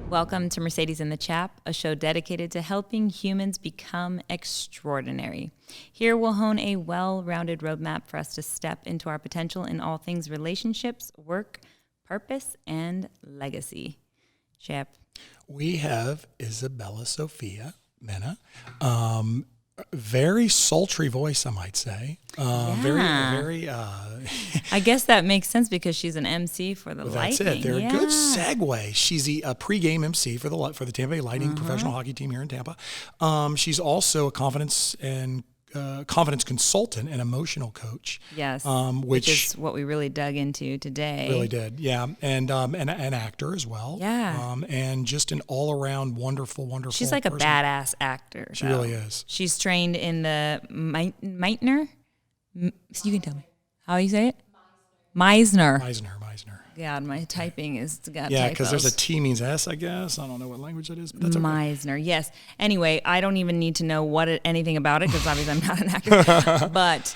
Welcome to Mercedes and the Chap, a show dedicated to helping humans become extraordinary. Here we'll hone a well-rounded roadmap for us to step into our potential in all things relationships, work, purpose, and legacy. Chap. We have Isabella Menna. Very sultry voice, I might say. Very. I guess that makes sense because she's an MC for the Lightning. That's it. They're a good segue. She's a pregame MC for the Tampa Bay Lightning professional hockey team here in Tampa. She's also a confidence consultant and emotional coach. Yes, which is what we really dug into today. Really did, yeah, and an actor as well. Yeah, and just an all around wonderful. She's like person. A badass actor. She really is. She's trained in the Meitner. You can tell me how you say it. Meisner. God, my typing is got yeah, because there's a T means S, I guess. I don't know what language that is, but that's okay. Meisner, yes. Anyway, I don't even need to know anything about it because obviously I'm not an actor. But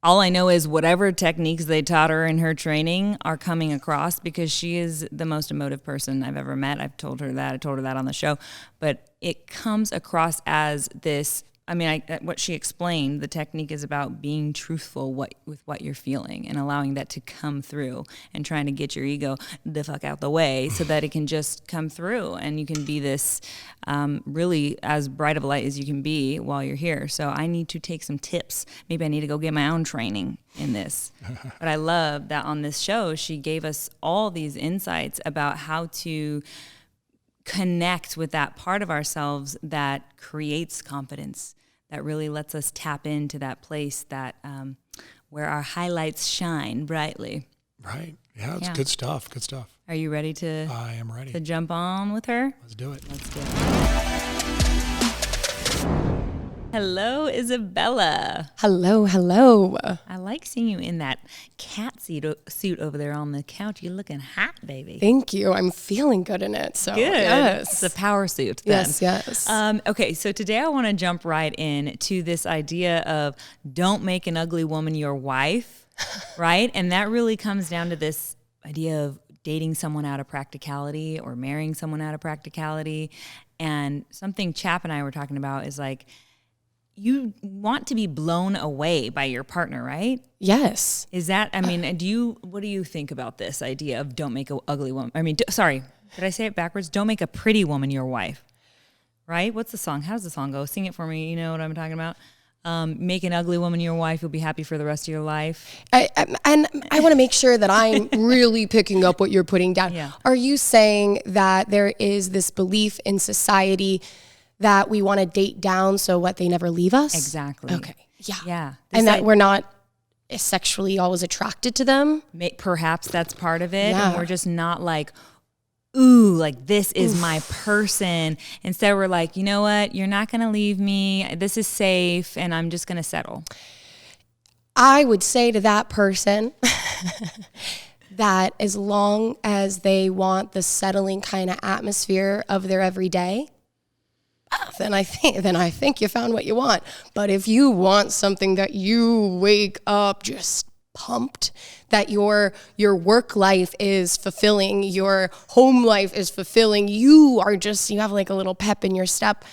all I know is whatever techniques they taught her in her training are coming across because she is the most emotive person I've ever met. I've told her that. I told her that on the show. But it comes across as this. I mean, what she explained, the technique is about being truthful with what you're feeling and allowing that to come through and trying to get your ego the fuck out the way so that it can just come through and you can be this really as bright of a light as you can be while you're here. So I need to take some tips. Maybe I need to go get my own training in this. But I love that on this show, she gave us all these insights about how to connect with that part of ourselves that creates confidence, that really lets us tap into that place that where our highlights shine brightly. Right. Yeah, it's good stuff. Good stuff. Are you ready to? I am ready. To jump on with her? Let's do it. Hello, Isabella. Hello. I like seeing you in that cat suit over there on the couch. You're looking hot, baby. Thank you. I'm feeling good in it. So good. Yes. It's a power suit. Then. Yes. Okay, so today I want to jump right in to this idea of don't make an ugly woman your wife, right? And that really comes down to this idea of dating someone out of practicality or marrying someone out of practicality. And something Chap and I were talking about is like, you want to be blown away by your partner, right? Yes. Is that, what do you think about this idea of don't make an ugly woman? Sorry, did I say it backwards? Don't make a pretty woman your wife, right? What's the song? How does the song go? Sing it for me. You know what I'm talking about? Make an ugly woman your wife. You'll be happy for the rest of your life. I want to make sure that I'm really picking up what you're putting down. Yeah. Are you saying that there is this belief in society that we want to date down so what they never leave us? Exactly. Okay. Yeah. And that we're not sexually always attracted to them? Perhaps that's part of it. Yeah. And we're just not like, ooh, like this is my person. Instead, we're like, you know what? You're not going to leave me. This is safe. And I'm just going to settle. I would say to that person that as long as they want the settling kind of atmosphere of their everyday, then I think you found what you want. But if you want something that you wake up just pumped, that your work life is fulfilling, your home life is fulfilling, you have like a little pep in your step,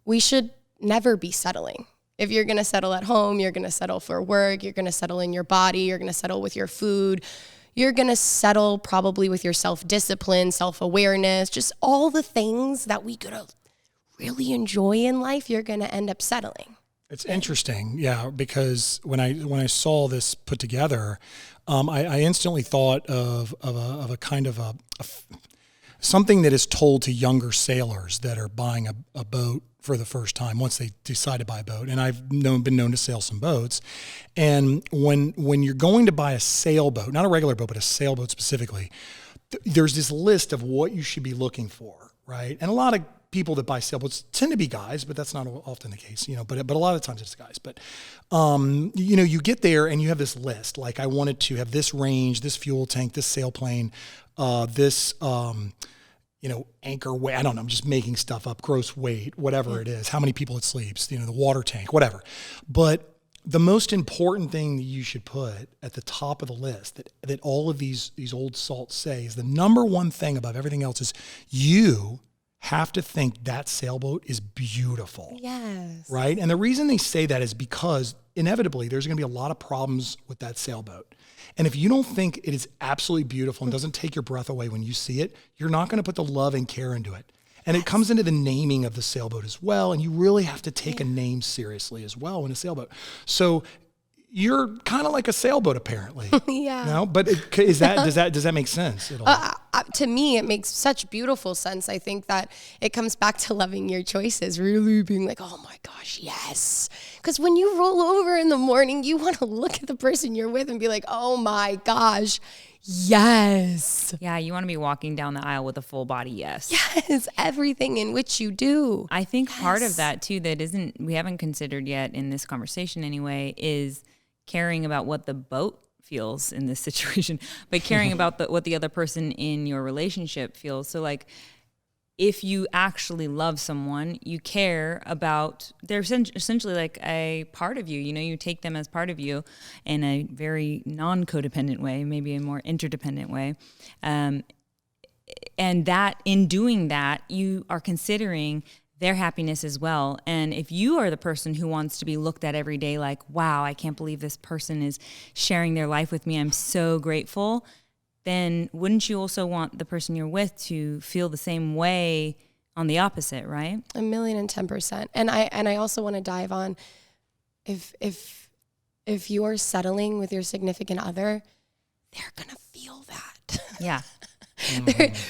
we should never be settling. If you're going to settle at home, you're going to settle for work, you're going to settle in your body, you're going to settle with your food, you're going to settle probably with your self-discipline, self-awareness, just all the things that we could really enjoy in life, you're going to end up settling. It's interesting, yeah, because when I saw this put together, I instantly thought of a kind of something that is told to younger sailors that are buying a boat for the first time once they decide to buy a boat. And I've been known to sail some boats. And when you're going to buy a sailboat, not a regular boat, but a sailboat specifically, there's this list of what you should be looking for, right? And a lot of people that buy sailboats tend to be guys, but that's not often the case, but a lot of times it's guys. But, you get there and you have this list, like I wanted to have this range, this fuel tank, this sailplane, this, anchor weight. I don't know. I'm just making stuff up, gross weight, whatever it is, how many people it sleeps, the water tank, whatever. But the most important thing that you should put at the top of the list that all of these old salts say is the number one thing above everything else is you have to think that sailboat is beautiful. Yes. Right? And the reason they say that is because inevitably there's going to be a lot of problems with that sailboat. And if you don't think it is absolutely beautiful and doesn't take your breath away when you see it, you're not going to put the love and care into it. And it comes into the naming of the sailboat as well. And you really have to take a name seriously as well in a sailboat. So you're kind of like a sailboat, apparently. Yeah. No, but does that make sense at all? To me, it makes such beautiful sense. I think that it comes back to loving your choices, really being like, oh my gosh, yes. Because when you roll over in the morning, you want to look at the person you're with and be like, oh my gosh, yes. Yeah, you want to be walking down the aisle with a full body yes. Yes, everything in which you do. I think part of that too that we haven't considered yet in this conversation anyway is caring about what the boat feels in this situation, but caring about what the other person in your relationship feels. So like, if you actually love someone, you care about, they're essentially like a part of you, you take them as part of you in a very non-codependent way, maybe a more interdependent way. And that in doing that, you are considering their happiness as well. And if you are the person who wants to be looked at every day like, wow, I can't believe this person is sharing their life with me, I'm so grateful, then wouldn't you also want the person you're with to feel the same way on the opposite, right? 1,010%. And I also want to dive on if you're settling with your significant other, they're gonna feel that. Yeah.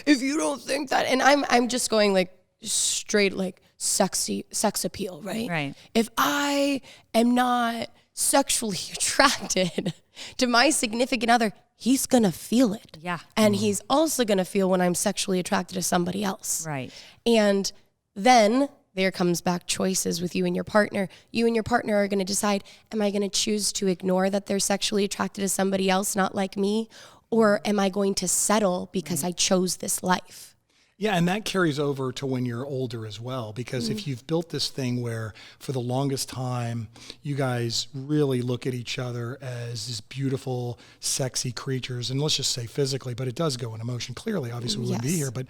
If you don't think that, and I'm just going like straight like sex appeal, right? Right. If I am not sexually attracted to my significant other, he's gonna feel it. Yeah. And he's also gonna feel when I'm sexually attracted to somebody else. Right. And then there comes back choices with you and your partner. You and your partner are gonna decide, am I gonna choose to ignore that they're sexually attracted to somebody else, not like me? Or am I going to settle because I chose this life? Yeah, and that carries over to when you're older as well, because if you've built this thing where for the longest time, you guys really look at each other as these beautiful, sexy creatures, and let's just say physically, but it does go in emotion. Clearly, obviously we wouldn't be here, but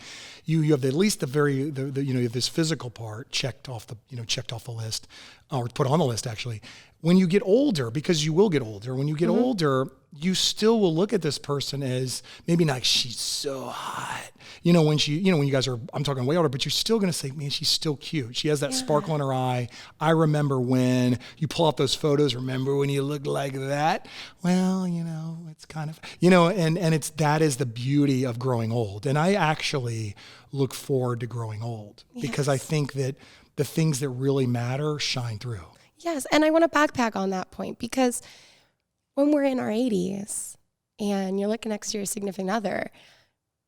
you have at least you have this physical part checked off the list, or put on the list actually. When you get older, because you will get older, when you get older, you still will look at this person as maybe not like she's so hot. When you guys are, I'm talking way older, but you're still going to say, man, she's still cute. She has that sparkle in her eye. I remember when you pull out those photos, remember when you looked like that? Well, it's kind of, and that is the beauty of growing old. And I actually look forward to growing old because I think that the things that really matter shine through. Yes, and I want to backpack on that point because when we're in our 80s and you're looking next to your significant other,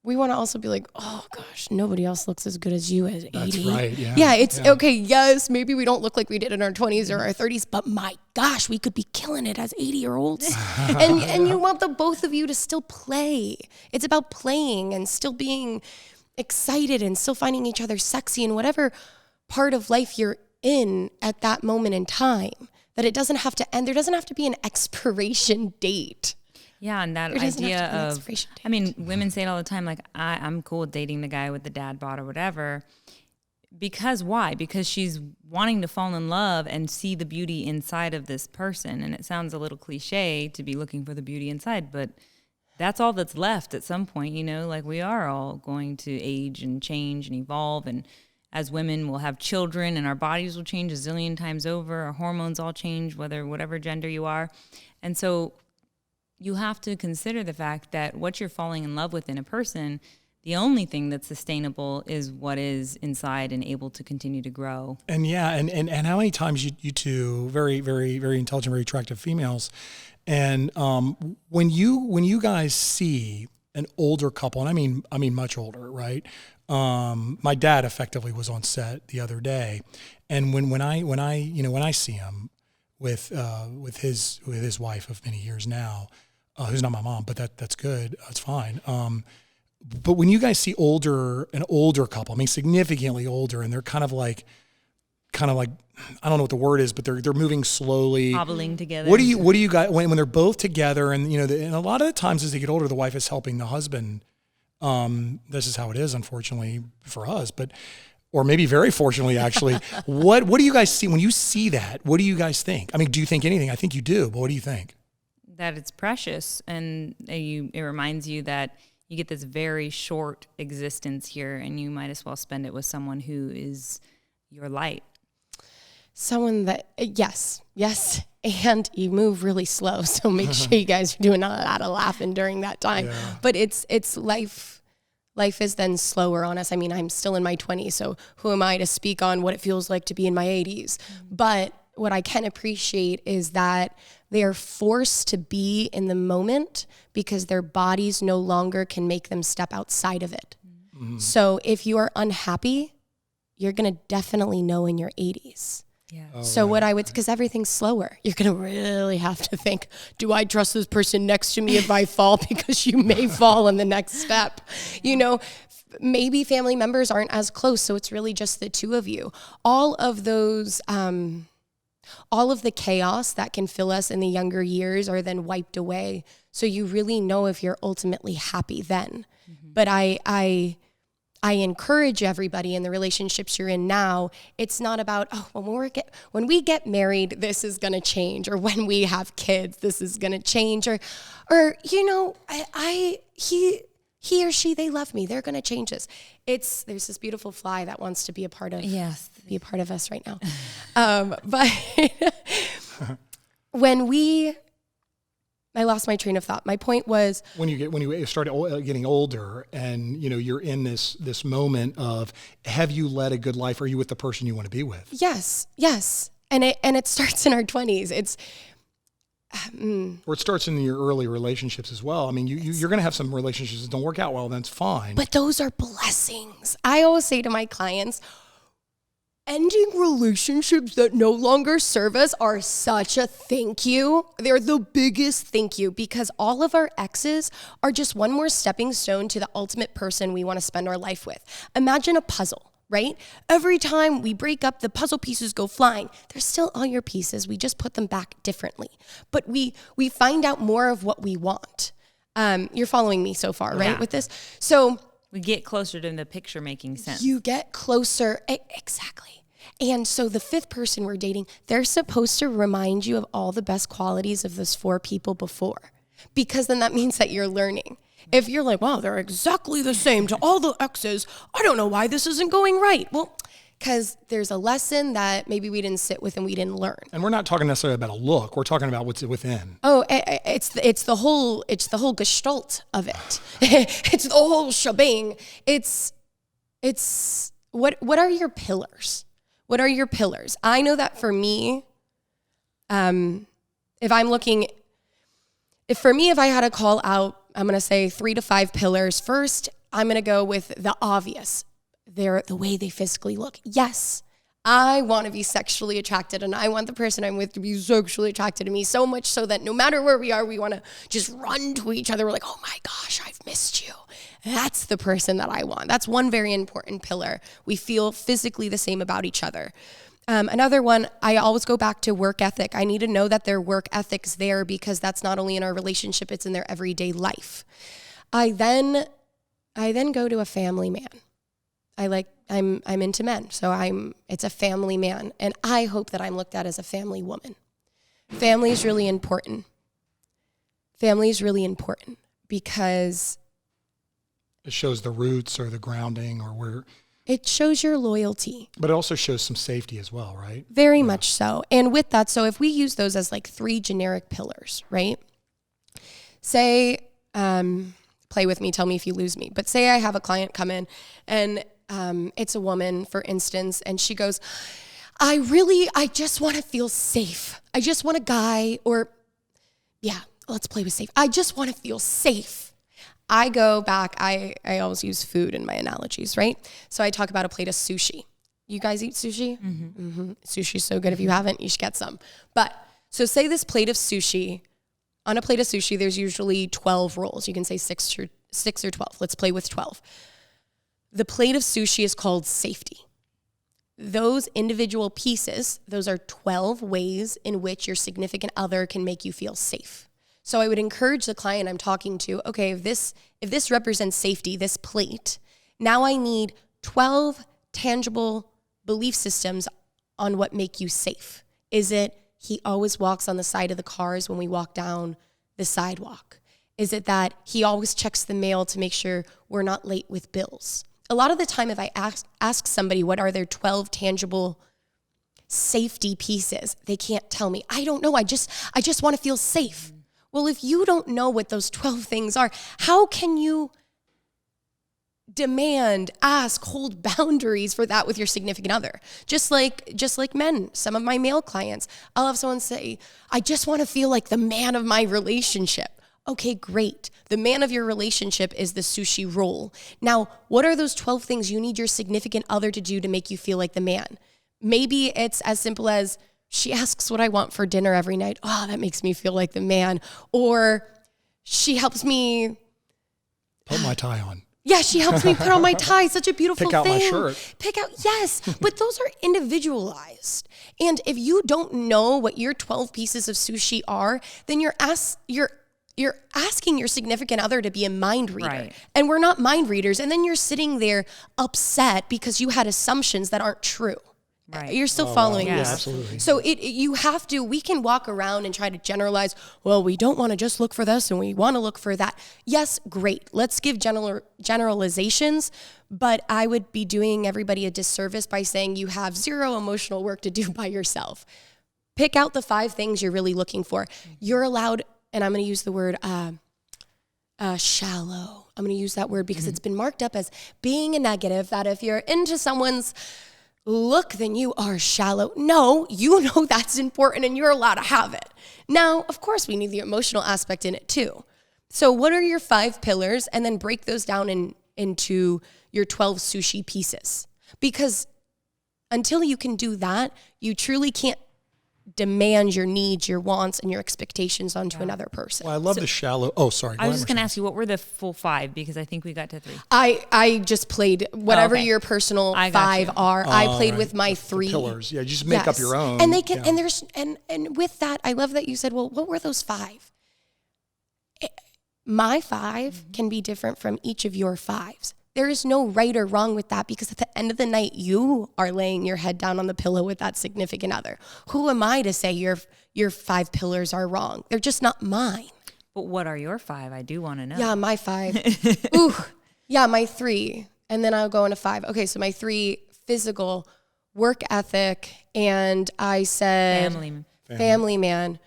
we want to also be like, oh gosh, nobody else looks as good as you at 80. That's right, yeah. Yeah, it's okay, yes, maybe we don't look like we did in our 20s or our 30s, but my gosh, we could be killing it as 80-year-olds. and you want the both of you to still play. It's about playing and still being excited and still finding each other sexy in whatever part of life you're in at that moment in time, that it doesn't have to end. There doesn't have to be an expiration date. Yeah, and that idea of, women say it all the time, like, I'm cool with dating the guy with the dad bod or whatever. Because why? Because she's wanting to fall in love and see the beauty inside of this person. And it sounds a little cliche to be looking for the beauty inside, but that's all that's left at some point, like we are all going to age and change and evolve, and as women, we'll have children and our bodies will change a zillion times over. Our hormones all change, whatever gender you are. And so you have to consider the fact that what you're falling in love with in a person, the only thing that's sustainable is what is inside and able to continue to grow. And and how many times you two, very, very, very intelligent, very attractive females, and when you guys see an older couple, and I mean much older, right? My dad effectively was on set the other day, and when I see him with his wife of many years now, who's not my mom, but that's good, that's fine. But when you guys see an older couple, significantly older, and they're kind of like I don't know what the word is, but they're moving slowly, hobbling together. What do you guys when they're both together, and and a lot of the times as they get older, the wife is helping the husband. This is how it is, unfortunately for us. But or maybe very fortunately, actually. What do you guys see when you see that? What do you guys think? I mean, do you think anything? I think you do, but what do you think? That it's precious, and it reminds you that you get this very short existence here, and you might as well spend it with someone who is your light. Someone that, yes, and you move really slow, so make sure you guys are doing a lot of laughing during that time. Yeah. But it's life. Life is then slower on us. I mean, I'm still in my 20s, so who am I to speak on what it feels like to be in my 80s? Mm-hmm. But what I can appreciate is that they are forced to be in the moment because their bodies no longer can make them step outside of it. Mm-hmm. So if you are unhappy, you're going to definitely know in your 80s. Yeah. Oh, so right. What I would, because everything's slower, you're going to really have to think, do I trust this person next to me if I fall? Because you may fall in the next step. You know, maybe family members aren't as close, so it's really just the two of you. All of those, all of the chaos that can fill us in the younger years are then wiped away. So you really know if you're ultimately happy then. Mm-hmm. But I encourage everybody in the relationships you're in now, it's not about, when we get married, this is going to change, or when we have kids, this is going to change, or you know, he or she, they love me, they're going to change this. There's this beautiful fly that wants to be a part of, be a part of us right now. But I lost my train of thought. My point was when you start getting older, and you know you're in this moment of, have you led a good life? Are you with the person you want to be with? Yes, and it starts in our 20s. Or it starts in your early relationships as well. I mean, you're going to have some relationships that don't work out well. That's fine. But those are blessings. I always say to my clients, ending relationships that no longer serve us are such a thank you. They're the biggest thank you, because all of our exes are just one more stepping stone to the ultimate person we want to spend our life with. Imagine a puzzle, right? Every time we break up, the puzzle pieces go flying. They're still all your pieces. We just put them back differently. But we find out more of what we want. You're following me so far, right, with this? So we get closer to the picture making sense. You get closer. Exactly. And so the fifth person we're dating, they're supposed to remind you of all the best qualities of those four people before, because then that means that you're learning. If you're like, wow, they're exactly the same to all the exes, I don't know why this isn't going right. Well, because there's a lesson that maybe we didn't sit with and we didn't learn. And we're not talking necessarily about a look. We're talking about what's within. Oh, it's the whole gestalt of it. It's the whole shebang. It's what are your pillars? What are your pillars? I know that for me, if I had to call out, I'm going to say 3 to 5 pillars. First, I'm going to go with the obvious. They're the way they physically look. Yes, I want to be sexually attracted, and I want the person I'm with to be sexually attracted to me, so much so that no matter where we are, we want to just run to each other. We're like, oh my gosh, I've missed you. That's the person that I want. That's one very important pillar. We feel physically the same about each other. Another one, I always go back to work ethic. I need to know that their work ethic's there, because that's not only in our relationship, it's in their everyday life. I then go to a family man. I'm into men, so it's a family man, and I hope that I'm looked at as a family woman. Family is really important. Family is really important because it shows the roots or the grounding or where. It shows your loyalty. But it also shows some safety as well, right? Very much so. And with that, so if we use those as like 3 generic pillars, right? Say, play with me, tell me if you lose me. But say I have a client come in and it's a woman, for instance, and she goes, I just want to feel safe. I just want a guy, or let's play with safe. I just want to feel safe. I go back, I always use food in my analogies, right? So I talk about a plate of sushi. You guys eat sushi? Mm-hmm. Mm-hmm. Sushi's so good. If you haven't, you should get some. But so say this plate of sushi, on a plate of sushi, there's usually 12 rolls. You can say 6 or 12. Let's play with 12. The plate of sushi is called safety. Those individual pieces, those are 12 ways in which your significant other can make you feel safe. So I would encourage the client I'm talking to, okay, if this represents safety, this plate, now I need 12 tangible belief systems on what make you safe. Is it he always walks on the side of the cars when we walk down the sidewalk? Is it that he always checks the mail to make sure we're not late with bills? A lot of the time, if I ask somebody what are their 12 tangible safety pieces, they can't tell me. I don't know. I just want to feel safe. Well, if you don't know what those 12 things are, how can you demand, ask, hold boundaries for that with your significant other? Just like men, some of my male clients, I'll have someone say, I just want to feel like the man of my relationship. Okay, great. The man of your relationship is the sushi roll. Now, what are those 12 things you need your significant other to do to make you feel like the man? Maybe it's as simple as she asks what I want for dinner every night. Oh, that makes me feel like the man. Or she helps me put my tie on. Yeah, she helps me put on my tie. Such a beautiful thing. Pick out my shirt. Yes. But those are individualized. And if you don't know what your 12 pieces of sushi are, then you're asking your significant other to be a mind reader. Right. And we're not mind readers. And then you're sitting there upset because you had assumptions that aren't true. Right. You're still following wow. me. Yeah, absolutely. So you have to, we can walk around and try to generalize, well, we don't want to just look for this and we want to look for that. Yes, great. Let's give generalizations, but I would be doing everybody a disservice by saying you have zero emotional work to do by yourself. Pick out the 5 things you're really looking for. You're allowed, and I'm going to use the word shallow. I'm going to use that word because it's been marked up as being a negative, that if you're into someone's look, then you are shallow. No, you know that's important and you're allowed to have it. Now, of course, we need the emotional aspect in it too. So what are your 5 pillars? And then break those down into your 12 sushi pieces. Because until you can do that, you truly can't demand your needs, your wants, and your expectations onto another person. Well, I love the shallow. Oh, sorry. I was just going to ask you, what were the full 5? Because I think we got to 3. I just played whatever okay. your personal I got 5 you. are. I played right. with my The 3 pillars. Yeah, you just make up your own. And they can, Yeah. and there's, and with that, I love that you said, well, what were those 5? My 5 can be different from each of your 5s. There is no right or wrong with that because at the end of the night, you are laying your head down on the pillow with that significant other. Who am I to say your 5 pillars are wrong? They're just not mine. But what are your 5? I do want to know. Yeah, my 5. Ooh, yeah, my 3. And then I'll go into 5. Okay, so my 3, physical, work ethic, and I said family man.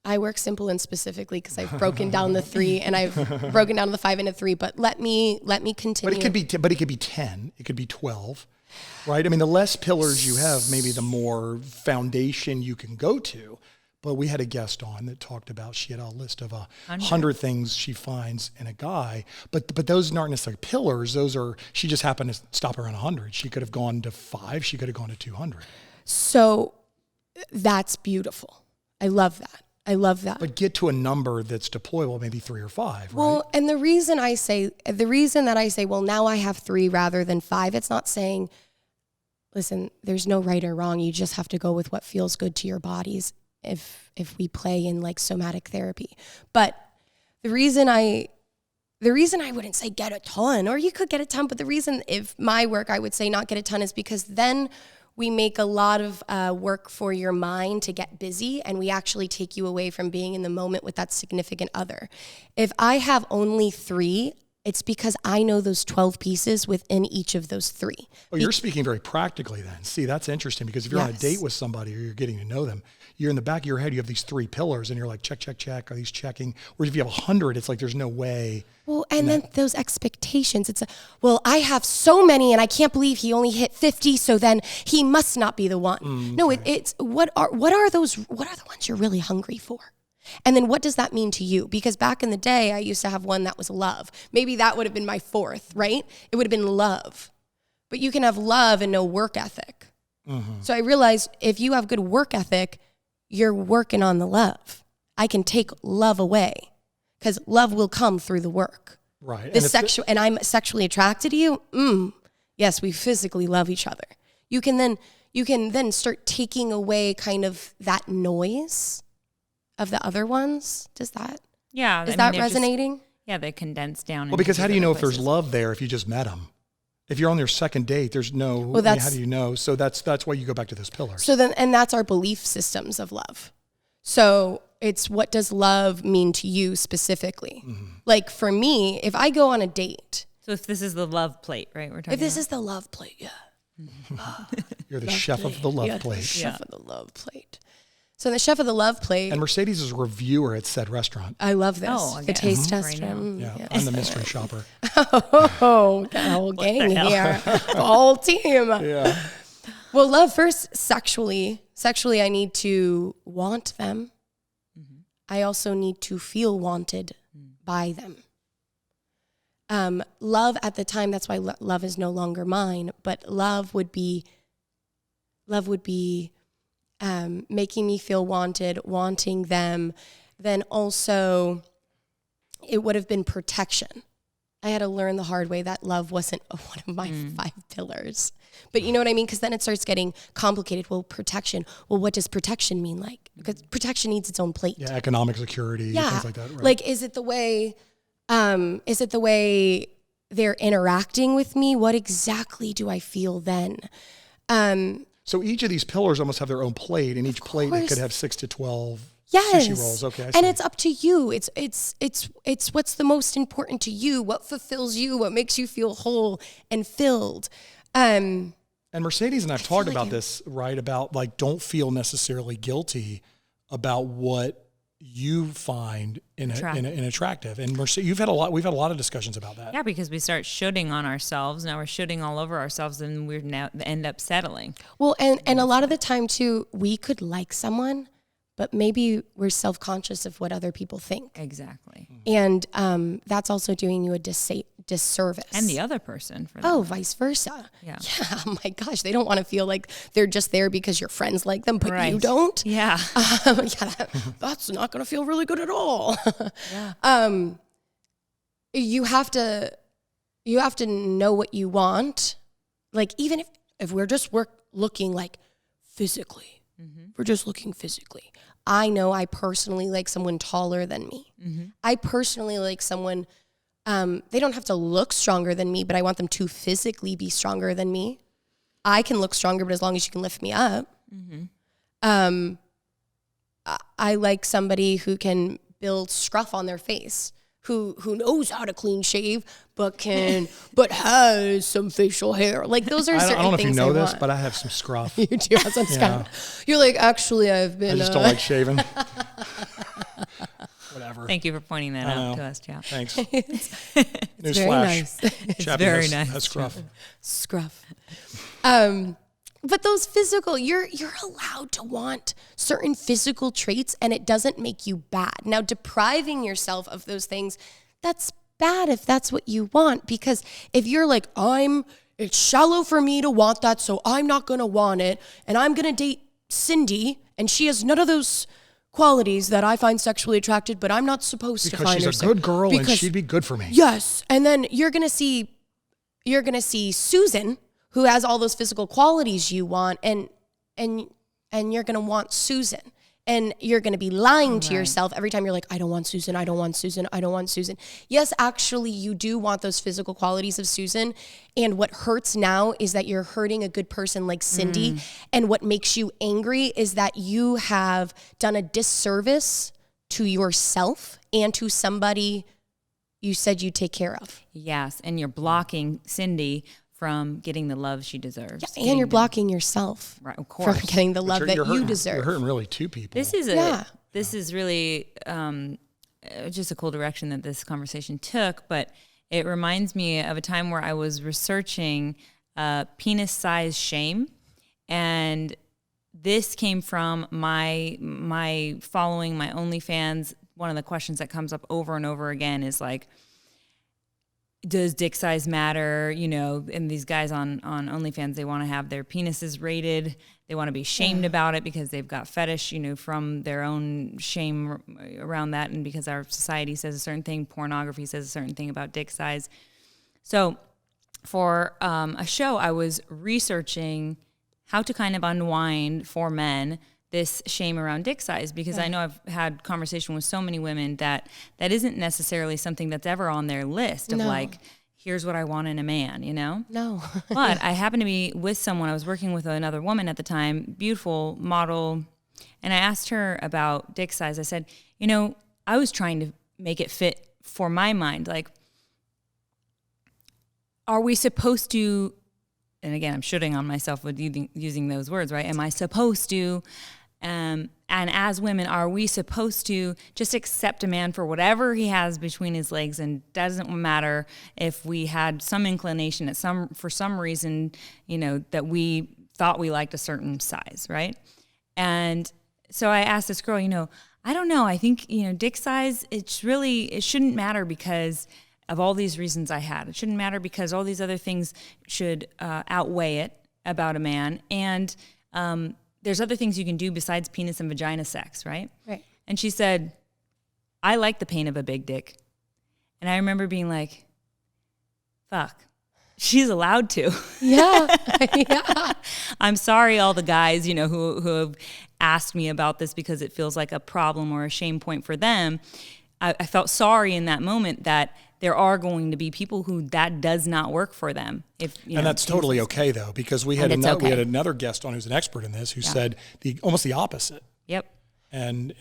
I work simple and specifically because I've broken down the 3 and I've broken down the 5 into 3. But let me continue. But it could be 10. It could be 12, right? I mean, the less pillars you have, maybe the more foundation you can go to. But we had a guest on that talked about, she had a list of 100 things she finds in a guy. But those aren't necessarily pillars. Those are, she just happened to stop around 100. She could have gone to 5. She could have gone to 200. So that's beautiful. I love that. But get to a number that's deployable, maybe 3 or 5, right? Well, and the reason that I say, well, now I have 3 rather than 5, it's not saying, listen, there's no right or wrong. You just have to go with what feels good to your bodies if we play in like somatic therapy. But the reason I wouldn't say get a ton, or you could get a ton, but the reason if my work I would say not get a ton is because then we make a lot of work for your mind to get busy, and we actually take you away from being in the moment with that significant other. If I have only 3, it's because I know those 12 pieces within each of those 3. Oh, you're speaking very practically then. See, that's interesting because if you're on a date with somebody or you're getting to know them, you're in the back of your head, you have these 3 pillars and you're like, check, check, check. Are these checking? Whereas if you have 100, it's like there's no way. Well, and then those expectations, well, I have so many and I can't believe he only hit 50, so then he must not be the one. No, it's what are the ones you're really hungry for? And then what does that mean to you? Because back in the day, I used to have one that was love. Maybe that would have been my 4th, right? It would have been love. But you can have love and no work ethic. Mm-hmm. So I realized if you have good work ethic, you're working on the love. I can take love away because love will come through the work. Right. And I'm sexually attracted to you. Yes, we physically love each other. You can then start taking away kind of that noise of the other ones. Is that resonating? They condense down. Well, because how do you know if there's love there if you just met them? If you're on your second date, there's no, Well, how do you know? So that's why you go back to those pillars. So then, and that's our belief systems of love. So it's, what does love mean to you specifically? Like for me, if I go on a date. So if this is the love plate, right? We're talking If this about. is the love plate, yeah. You're the chef of the love plate. The chef of the love plate. So the chef of the love plate. And Mercedes is a reviewer at said restaurant. I love this. Oh, the okay. taste Right tester. now. Yeah, I'm the mystery shopper. Oh, the whole gang here. The whole team. Yeah. Well, love first, sexually. Sexually, I need to want them. I also need to feel wanted by them. Love at the time, that's why love is no longer mine, but love would be making me feel wanted, wanting them. Then also, it would have been protection. I had to learn the hard way that love wasn't one of my 5 pillars. But you know what I mean? Because then it starts getting complicated. Well, protection. Well, what does protection mean like? Because protection needs its own plate. Yeah, economic security, things like that. Right? Like, is it the way they're interacting with me? What exactly do I feel then? So each of these pillars almost have their own plate, and each plate it course. could have 6 to 12 Yes. sushi rolls. Okay, I see. And it's up to you. It's what's the most important to you, what fulfills you, what makes you feel whole and filled. And Mercedes and I've talked like about this, right? About like, don't feel necessarily guilty about what you find in attractive. And Mercedes, we've had a lot of discussions about that. Yeah, because we start shooting on ourselves. Now we're shooting all over ourselves, and we now end up settling. Well, and a lot of the time too, we could like someone, but maybe we're self-conscious of what other people think. Exactly. And that's also doing you a disservice. And the other person. For that. Oh, vice versa. Yeah. Yeah. Oh my gosh. They don't want to feel like they're just there because your friends like them, but Right. you don't. Yeah. That's not going to feel really good at all. Yeah. You have to know what you want. Like, even if we're looking like physically, we're just looking physically. I know I personally like someone taller than me. I personally like someone, they don't have to look stronger than me, but I want them to physically be stronger than me. I can look stronger, but as long as you can lift me up. I like somebody who can build scruff on their face, who knows how to clean shave, but has some facial hair. Like, those are certain things I don't know if you know this, want. but I have some scruff. You do have some scruff. You're like, actually, I've been. I just don't like shaving. Whatever. Thank you for pointing that out to us, yeah. Thanks. It's Newsflash. very nice. Chappie very has, nice. has scruff. Scruff. But those physical, you're allowed to want certain physical traits, and it doesn't make you bad. Now, depriving yourself of those things, that's bad if that's what you want. Because if you're like, it's shallow for me to want that, so I'm not going to want it, and I'm going to date Cindy, and she has none of those qualities that I find sexually attracted, but I'm not supposed to find her. Because she's a good girl and she'd be good for me. Yes. And then you're going to see Susan, who has all those physical qualities you want, and you're going to want Susan. And you're going to be lying to yourself every time you're like, I don't want Susan, I don't want Susan, I don't want Susan. Yes, actually, you do want those physical qualities of Susan. And what hurts now is that you're hurting a good person like Cindy. And what makes you angry is that you have done a disservice to yourself and to somebody you said you take care of. Yes, and you're blocking Cindy from getting the love she deserves. Yeah, and you're blocking yourself Of course. from getting the love that you deserve. You're hurting really 2 people. This is really just a cool direction that this conversation took, but it reminds me of a time where I was researching penis size shame, and this came from my following my OnlyFans. One of the questions that comes up over and over again is like, does dick size matter? You know, and these guys on OnlyFans, they want to have their penises rated. They want to be shamed about it because they've got fetish, you know, from their own shame around that. And because our society says a certain thing, pornography says a certain thing about dick size. So for a show, I was researching how to kind of unwind for men this shame around dick size, because I know I've had conversation with so many women that isn't necessarily something that's ever on their list of like, here's what I want in a man, you know? No. But I happened to be with someone, I was working with another woman at the time, beautiful model, and I asked her about dick size. I said, you know, I was trying to make it fit for my mind. Like, are we supposed to, and again, I'm shooting on myself with using those words, right? Am I supposed to, and as women, are we supposed to just accept a man for whatever he has between his legs, and doesn't matter if we had some inclination for some reason, you know, that we thought we liked a certain size, right? And so I asked this girl, you know, I don't know. I think, you know, dick size, it shouldn't matter because of all these reasons I had. It shouldn't matter because all these other things should outweigh it about a man. And there's other things you can do besides penis and vagina sex, right? Right. And she said, I like the pain of a big dick. And I remember being like, fuck, she's allowed to. Yeah. Yeah. I'm sorry, all the guys, you know, who have asked me about this because it feels like a problem or a shame point for them. I felt sorry in that moment that there are going to be people who that does not work for them. And that's totally okay, though, because we had another guest on who's an expert in this who said almost the opposite. Yep. And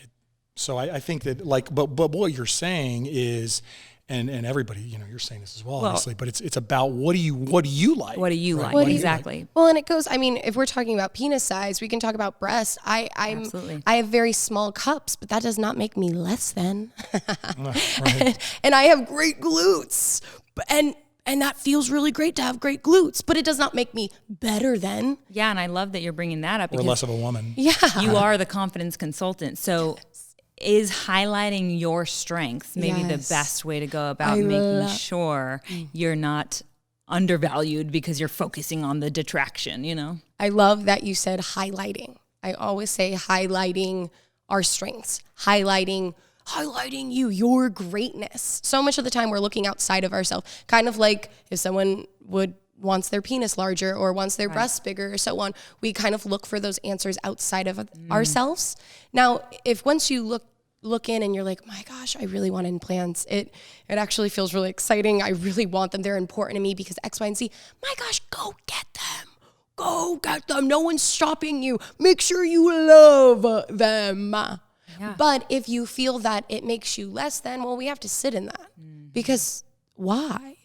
so I think that, like, but what you're saying is, and everybody, you know, you're saying this as well, obviously, but it's about what do you like? What do you right? like? Exactly. Well, and it goes, I mean, if we're talking about penis size, we can talk about breasts. Absolutely. I have very small cups, but that does not make me less than. Right. And I have great glutes. And that feels really great to have great glutes, but it does not make me better than. Yeah, and I love that you're bringing that up. Or less of a woman. Yeah. You are the confidence consultant. So is highlighting your strengths maybe the best way to go about making sure you're not undervalued because you're focusing on the detraction, you know? I love that you said highlighting. I always say highlighting our strengths, highlighting you, your greatness. So much of the time we're looking outside of ourselves, kind of like if someone wants their penis larger or wants their breasts bigger or so on, we kind of look for those answers outside of ourselves. Now, if once you look in and you're like, my gosh, I really want implants. It actually feels really exciting. I really want them. They're important to me because X, Y, and Z. My gosh, go get them. Go get them. No one's stopping you. Make sure you love them. Yeah. But if you feel that it makes you less than, well, we have to sit in that. Because why?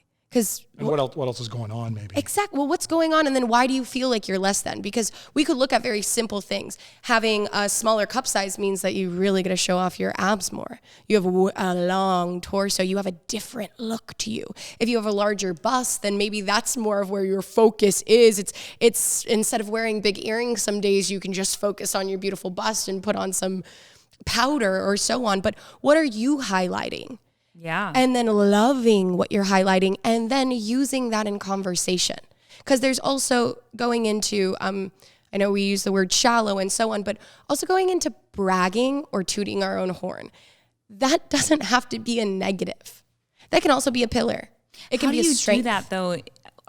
And what else is going on, maybe? Exactly. Well, what's going on? And then why do you feel like you're less than? Because we could look at very simple things. Having a smaller cup size means that you really got to show off your abs more. You have a long torso. You have a different look to you. If you have a larger bust, then maybe that's more of where your focus is. It's instead of wearing big earrings some days, you can just focus on your beautiful bust and put on some powder or so on. But what are you highlighting? Yeah. And then loving what you're highlighting and then using that in conversation. Because there's also going into, I know we use the word shallow and so on, but also going into bragging or tooting our own horn. That doesn't have to be a negative. That can also be a pillar. It can be a strength. How do you do that, though,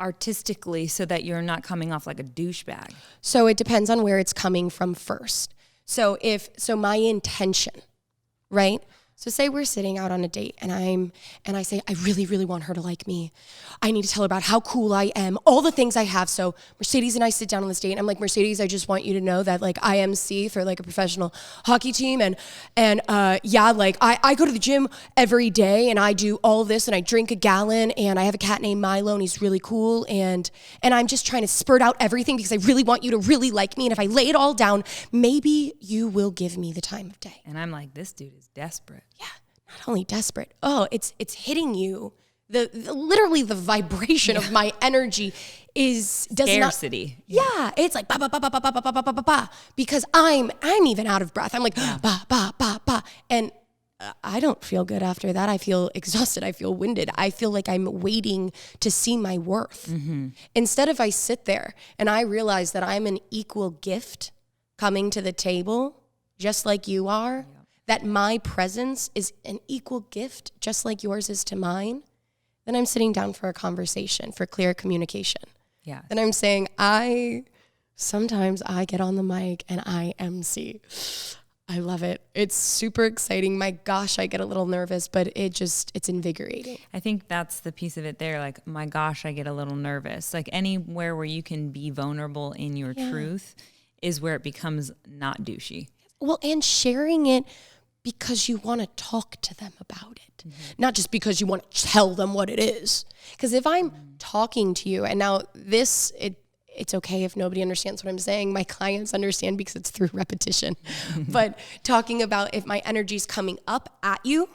artistically so that you're not coming off like a douchebag? So it depends on where it's coming from first. So my intention, right? So say we're sitting out on a date and I say, I really, really want her to like me. I need to tell her about how cool I am, all the things I have. So Mercedes and I sit down on this date and I'm like, Mercedes, I just want you to know that like I MC for like a professional hockey team. And like I go to the gym every day and I do all this and I drink a gallon and I have a cat named Milo and he's really cool. And I'm just trying to spurt out everything because I really want you to really like me. And if I lay it all down, maybe you will give me the time of day. And I'm like, this dude is desperate. Yeah, not only desperate. Oh, it's hitting you. Literally the vibration of my energy does scarcity. Yeah, it's like ba ba ba ba ba ba ba ba ba ba ba because I'm even out of breath. I'm like ba ba ba ba, and I don't feel good after that. I feel exhausted. I feel winded. I feel like I'm waiting to see my worth. Mm-hmm. Instead, if I sit there and I realize that I'm an equal gift coming to the table, just like you are. Yeah. That my presence is an equal gift, just like yours is to mine, then I'm sitting down for a conversation, for clear communication. Yeah. Then I'm saying, sometimes I get on the mic and I MC. I love it. It's super exciting. My gosh, I get a little nervous, but it's invigorating. I think that's the piece of it there. Like, my gosh, I get a little nervous. Like, anywhere where you can be vulnerable in your truth is where it becomes not douchey. Well, and sharing it because you want to talk to them about it, not just because you want to tell them what it is. Because if I'm talking to you, and now it's okay if nobody understands what I'm saying. My clients understand because it's through repetition. But talking about if my energy's coming up at you,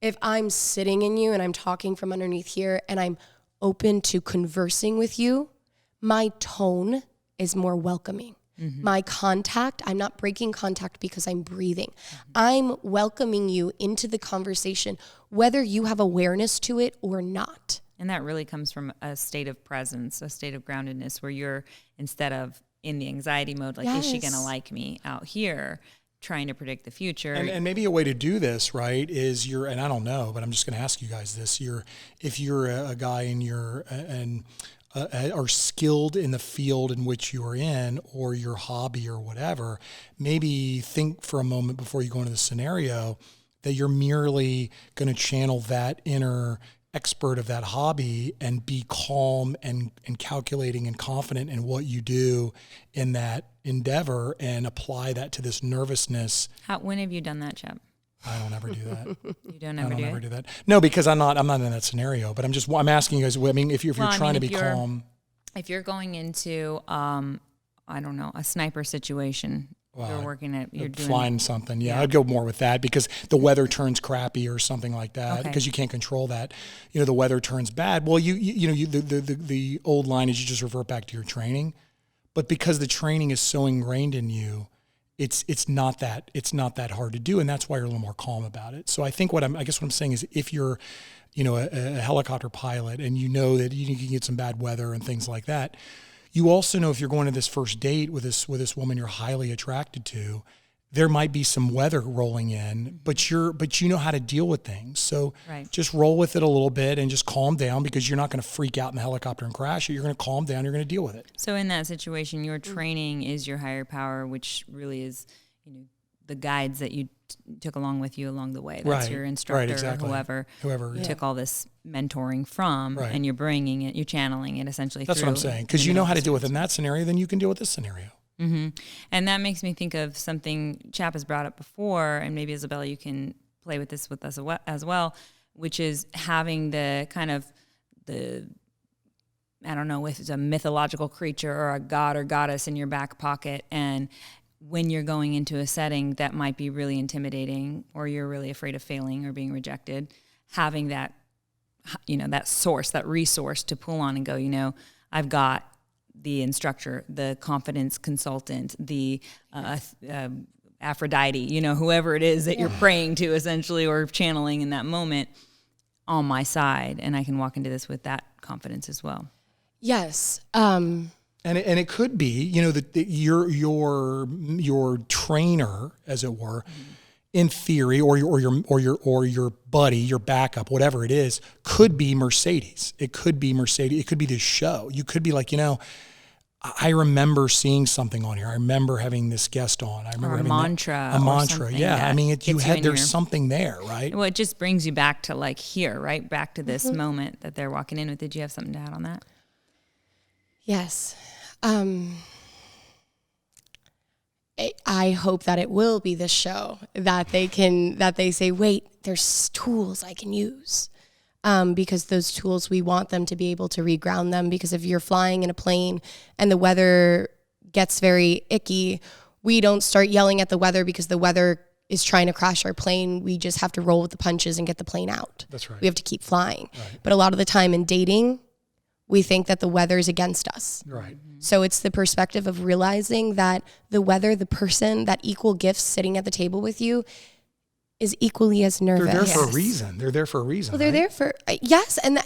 if I'm sitting in you and I'm talking from underneath here and I'm open to conversing with you, my tone is more welcoming. My contact, I'm not breaking contact because I'm breathing. I'm welcoming you into the conversation, whether you have awareness to it or not. And that really comes from a state of presence, a state of groundedness where you're, instead of in the anxiety mode, like, is she going to like me out here, trying to predict the future? And maybe a way to do this, right, is and I don't know, but I'm just going to ask you guys this. If you're a guy and are skilled in the field in which you are in, or your hobby or whatever, maybe think for a moment before you go into the scenario that you're merely going to channel that inner expert of that hobby and be calm and calculating and confident in what you do in that endeavor and apply that to this nervousness. When have you done that, Chip? I don't ever do that. You don't ever do that? No, because I'm not in that scenario, but I'm asking you guys, I mean, if you're trying to be calm. If you're going into, I don't know, a sniper situation, you're working at, you're doing flying something. Yeah, I'd go more with that because the weather turns crappy or something like that, because you can't control that. The weather turns bad. Well, the old line is you just revert back to your training, but because the training is so ingrained in you, it's not that hard to do, and that's why you're a little more calm about it. So I think what I'm saying is, if you're a helicopter pilot and you know that you can get some bad weather and things like that, you also know if you're going to this first date with this woman you're highly attracted to, there might be some weather rolling in, but you know how to deal with things. So just roll with it a little bit and just calm down, because you're not going to freak out in the helicopter and crash it. You're going to calm down. You're going to deal with it. So in that situation, your training is your higher power, which really is, the guides that you took along with you along the way. That's your instructor, or whoever you took all this mentoring from, and you're bringing it, you're channeling it essentially. That's what I'm saying. Because you know how to deal with it in that scenario, then you can deal with this scenario. Mm-hmm. And that makes me think of something Chap has brought up before, and maybe Isabella, you can play with this with us as well, which is having the kind of I don't know if it's a mythological creature or a god or goddess in your back pocket, and when you're going into a setting that might be really intimidating, or you're really afraid of failing or being rejected, having that, that source, that resource to pull on and go, I've got the instructor, the confidence consultant, the Aphrodite, whoever it is that you're praying to essentially, or channeling in that moment, on my side, and I can walk into this with that confidence as well. Yes. And it could be, that your trainer, as it were, in theory, or your buddy, your backup, whatever it is, could be Mercedes. It could be Mercedes. It could be this show. You could be like, I remember seeing something on here. I remember having this guest on. I remember having a mantra. Yeah. I mean, there's something there, right? Well, it just brings you back to like here, right? Back to this moment that they're walking in with. Did you have something to add on that? Yes. I hope that it will be the show that they say, wait, there's tools I can use. Because those tools, we want them to be able to reground them, because if you're flying in a plane and the weather gets very icky, we don't start yelling at the weather because the weather is trying to crash our plane. We just have to roll with the punches and get the plane out. That's right. We have to keep flying. Right. But a lot of the time in dating, we think that the weather is against us. Right. So it's the perspective of realizing that the weather, the person, that equal gift sitting at the table with you is equally as nervous. They're there for a reason. They're there for a reason. Well, they're there for, yes. And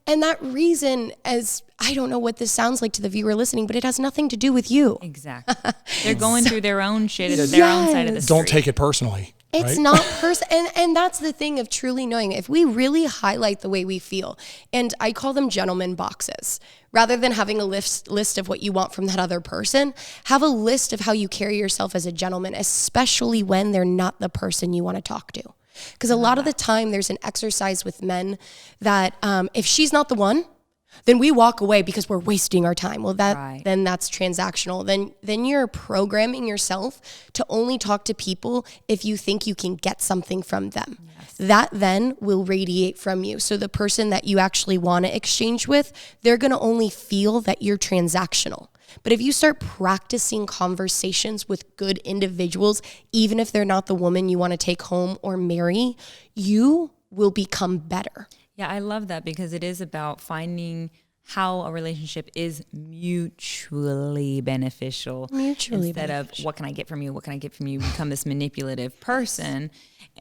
that reason, as I don't know what this sounds like to the viewer listening, but it has nothing to do with you. Exactly. They're going through their own shit. It's their own side of the street. Don't take it personally. It's right? not and that's the thing of truly knowing. If we really highlight the way we feel, and I call them gentleman boxes, rather than having a list of what you want from that other person, have a list of how you carry yourself as a gentleman, especially when they're not the person you want to talk to. Because a lot of the time there's an exercise with men that if she's not the one, then we walk away because we're wasting our time. Well, then that's transactional. Then you're programming yourself to only talk to people if you think you can get something from them. Yes. That then will radiate from you. So the person that you actually want to exchange with, they're going to only feel that you're transactional. But if you start practicing conversations with good individuals, even if they're not the woman you want to take home or marry, you will become better. Yeah, I love that because it is about finding how a relationship is mutually beneficial. Instead of what can I get from you? What can I get from you? You become this manipulative person,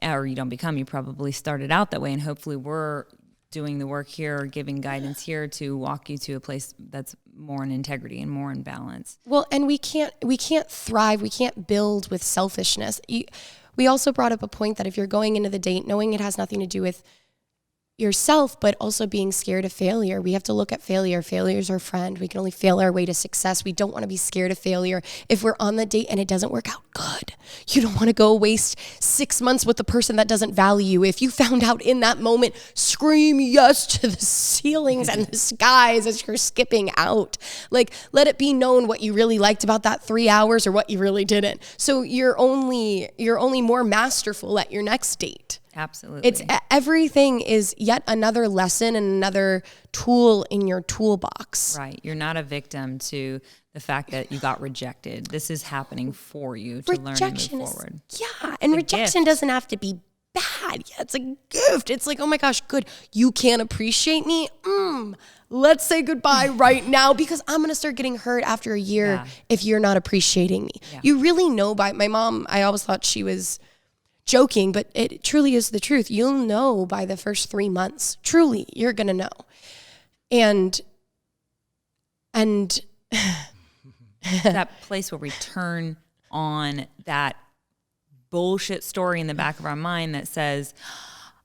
or you don't become, you probably started out that way. And hopefully we're doing the work here, giving guidance here to walk you to a place that's more in integrity and more in balance. Well, and we can't thrive, we can't build with selfishness. We also brought up a point that if you're going into the date knowing it has nothing to do with yourself, but also being scared of failure. We have to look at failure. Failure is our friend. We can only fail our way to success. We don't want to be scared of failure. If we're on the date and it doesn't work out, good. You don't want to go waste 6 months with the person that doesn't value you. If you found out in that moment, scream yes to the ceilings and the skies as you're skipping out. Like, let it be known what you really liked about that 3 hours or what you really didn't. So you're only more masterful at your next date. Absolutely. Everything is yet another lesson and another tool in your toolbox. Right. You're not a victim to the fact that you got rejected. This is happening for you to learn and move forward. And rejection doesn't have to be bad. Yeah, it's a gift. It's like, oh my gosh, good. You can't appreciate me? Let's say goodbye right now because I'm going to start getting hurt after a year if you're not appreciating me. Yeah. You really know by my mom, I always thought she was joking, but it truly is the truth. You'll know by the first 3 months. Truly, you're going to know. And that place where we turn on that bullshit story in the back of our mind that says,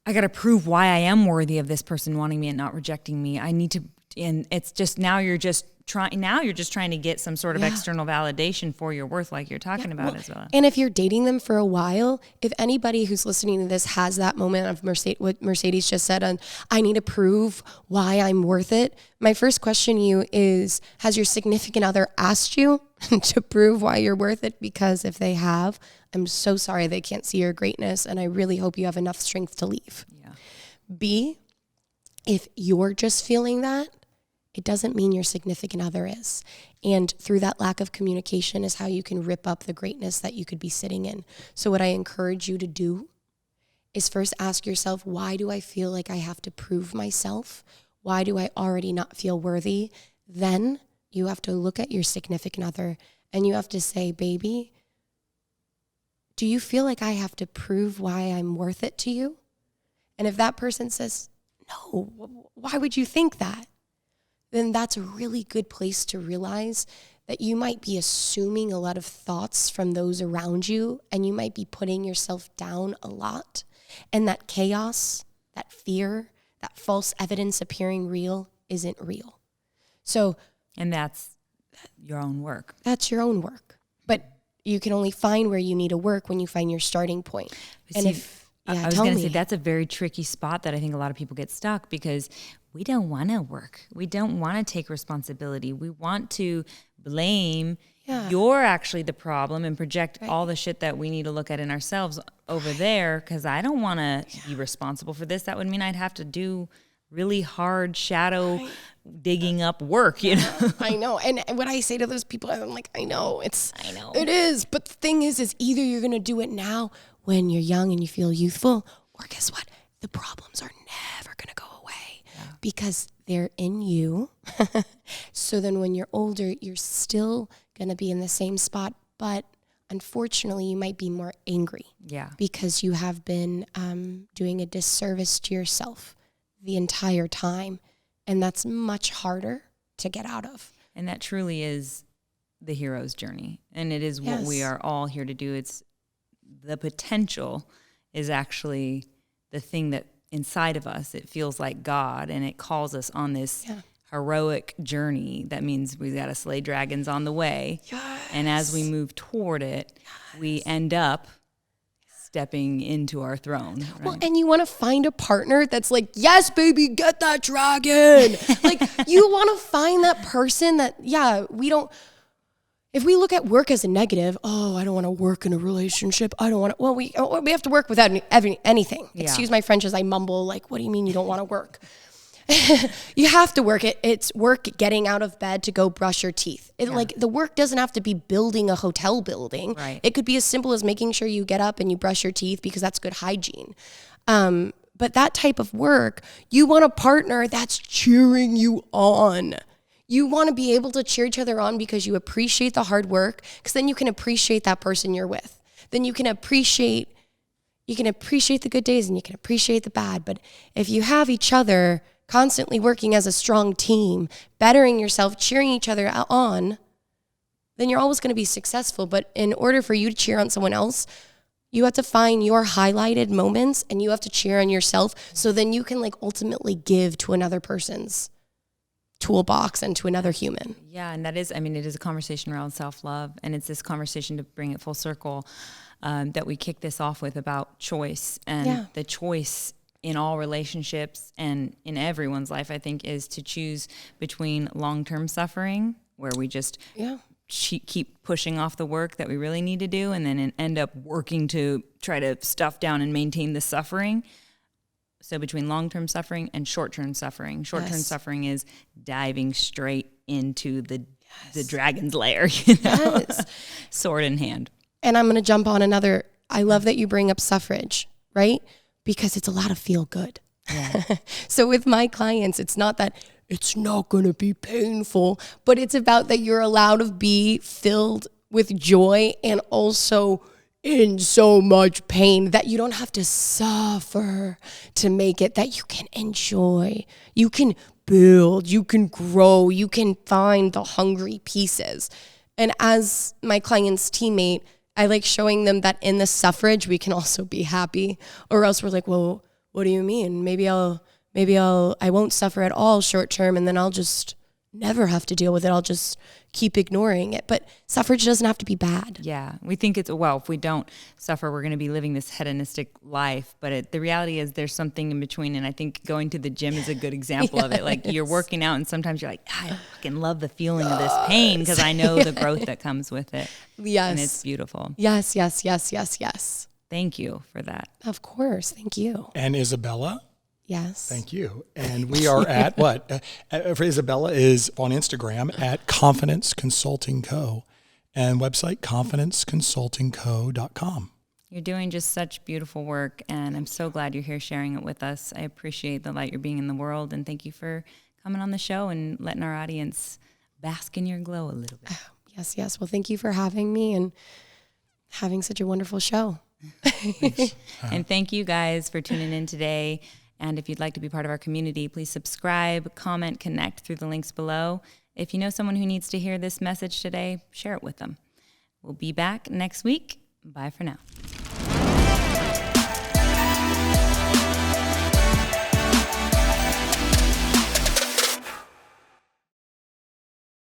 I got to prove why I am worthy of this person wanting me and not rejecting me. I need to, and it's just now you're just trying to get some sort of external validation for your worth, like you're talking about as well. And if you're dating them for a while, if anybody who's listening to this has that moment of what Mercedes just said, I need to prove why I'm worth it. My first question to you is, has your significant other asked you to prove why you're worth it? Because if they have, I'm so sorry they can't see your greatness, and I really hope you have enough strength to leave. Yeah. B, if you're just feeling that, it doesn't mean your significant other is. And through that lack of communication is how you can rip up the greatness that you could be sitting in. So what I encourage you to do is first ask yourself, why do I feel like I have to prove myself? Why do I already not feel worthy? Then you have to look at your significant other and you have to say, baby, do you feel like I have to prove why I'm worth it to you? And if that person says, no, why would you think that? Then that's a really good place to realize that you might be assuming a lot of thoughts from those around you, and you might be putting yourself down a lot. And that chaos, that fear, that false evidence appearing real isn't real. So, and that's your own work. That's your own work. But you can only find where you need to work when you find your starting point. I was going to say that's a very tricky spot that I think a lot of people get stuck because we don't want to work. We don't want to take responsibility. We want to blame you're actually the problem and project all the shit that we need to look at in ourselves over there because I don't want to be responsible for this. That would mean I'd have to do really hard shadow digging up work, you know? I know. And what I say to those people, I'm like, I know. It is. But the thing is either you're going to do it now when you're young and you feel youthful, or guess what? The problems are never going to go away because they're in you. So then when you're older, you're still going to be in the same spot, but unfortunately you might be more angry because you have been doing a disservice to yourself the entire time. And that's much harder to get out of. And that truly is the hero's journey. And it is what we are all here to do. It's the potential is actually the thing that inside of us, it feels like God, and it calls us on this heroic journey. That means we got to slay dragons on the way. Yes. And as we move toward it, we end up stepping into our throne. Right? Well, and you want to find a partner that's like, yes, baby, get that dragon. Like, you want to find that person that, if we look at work as a negative, I don't want to work in a relationship. I don't want to, we have to work without anything. Yeah. Excuse my French as I mumble, like, what do you mean you don't want to work? You have to work. It's work getting out of bed to go brush your teeth. Like, the work doesn't have to be building a hotel building. Right. It could be as simple as making sure you get up and you brush your teeth because that's good hygiene. But that type of work, you want a partner that's cheering you on. You want to be able to cheer each other on because you appreciate the hard work, because then you can appreciate that person you're with. Then you can appreciate the good days and you can appreciate the bad. But if you have each other constantly working as a strong team, bettering yourself, cheering each other on, then you're always going to be successful. But in order for you to cheer on someone else, you have to find your highlighted moments and you have to cheer on yourself. So then you can ultimately give to another person's toolbox and to another human. Yeah. And that is, it is a conversation around self-love. And it's this conversation, to bring it full circle, that we kick this off with, about choice. And the choice in all relationships and in everyone's life, I think, is to choose between long-term suffering, where we just keep pushing off the work that we really need to do, and then end up working to try to stuff down and maintain the suffering. So between long-term suffering and short-term suffering. Short-term suffering is diving straight into the dragon's lair, sword in hand. And I'm going to jump on another. I love that you bring up suffrage, right? Because it's a lot of feel good. Yeah. So with my clients, it's not that it's not going to be painful, but it's about that you're allowed to be filled with joy and also in so much pain that you don't have to suffer to make it, that you can enjoy, you can build, you can grow, you can find the hungry pieces. And as my client's teammate, I like showing them that in the suffrage, we can also be happy, or else we're like, well, what do you mean? Maybe I won't suffer at all short term, and then I'll just never have to deal with it. I'll just keep ignoring it. But suffrage doesn't have to be bad. Yeah. We think if we don't suffer, we're going to be living this hedonistic life. But the reality is there's something in between. And I think going to the gym is a good example of it. Like, you're working out and sometimes you're like, I fucking love the feeling of this pain because I know the growth that comes with it. Yes. And it's beautiful. Yes. Thank you for that. Of course. Thank you. And Isabella? Yes. Thank you. And we are at for Isabella is on Instagram at Confidence Consulting Co. and website confidenceconsultingco.com. You're doing just such beautiful work, and I'm so glad you're here sharing it with us. I appreciate the light you're being in the world, and thank you for coming on the show and letting our audience bask in your glow a little bit. Yes. Well, thank you for having me and having such a wonderful show. And thank you guys for tuning in today. And if you'd like to be part of our community, please subscribe, comment, connect through the links below. If you know someone who needs to hear this message today, share it with them. We'll be back next week. Bye for now.